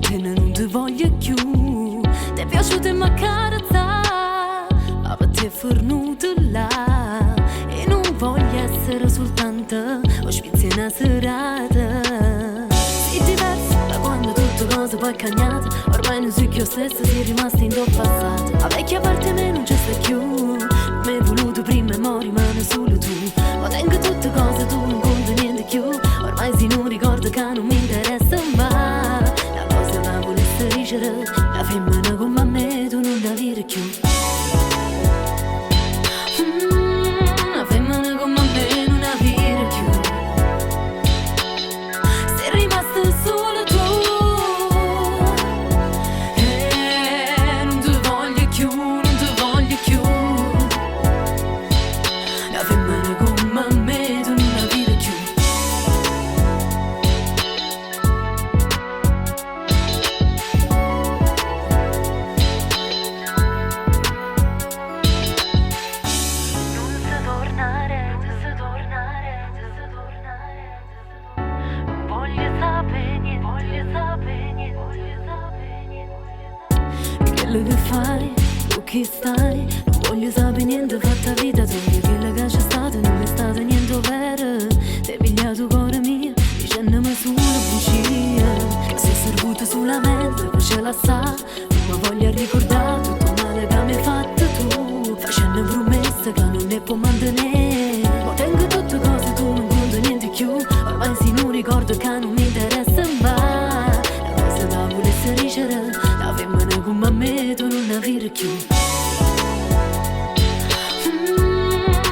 Appena non ti voglio più, ti è piaciuto e m'ha carezzato, ma per te è fornuto là. E non voglio essere soltanto ospite una serata. Sei diverso da quando tutte cose poi cagnate, ormai non sei più stesso, sei rimasto in tuo passato. La vecchia parte me non c'è sta più, non mi hai voluto prima e mo rimane solo tu. Ma tengo tutte cose, tu non conti niente più, ormai si non ricordo che non mi interessa mai. La cosa ma volesse dicere, la femmina come me tu non la dire più. La femmina come me non la dire più. Sei rimasto solo tu, e non ti voglio più, non ti voglio più. La femmina come me tu non la dire più. Quello che fai, tu che stai, non voglio sapere niente, fatta vita tua. Quello che c'è stato non è stato niente vero. Ti hai pigliato cuore mio, dicendomi sulla bugia. Sei servuto sulla mente, poi ce la sa. Non mi voglio ricordare tutto male che mi hai fatto tu, facendo promesse che non ne può mantenere. Ma tengo tutte cose, tu non conto niente più, ormai si non ricordo che non mi interessa mai. La cosa che volesse dicere, la femmina come me tu non la vedi più.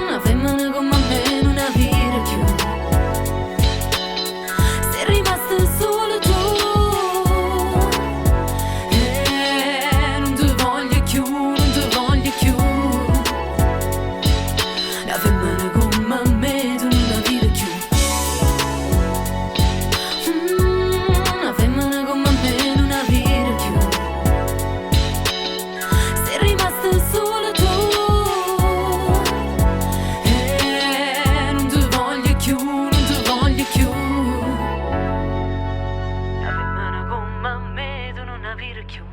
La femmina come me non la vedi più. Sei rimasto solo tu, e non ti voglio più, non ti voglio più. La femmina come me tu non la vedi più. La femmina come me non la vedi più. Sei rimasto solo tu, e non ti voglio più, non ti voglio più. La femmina come me tu non la vedi più.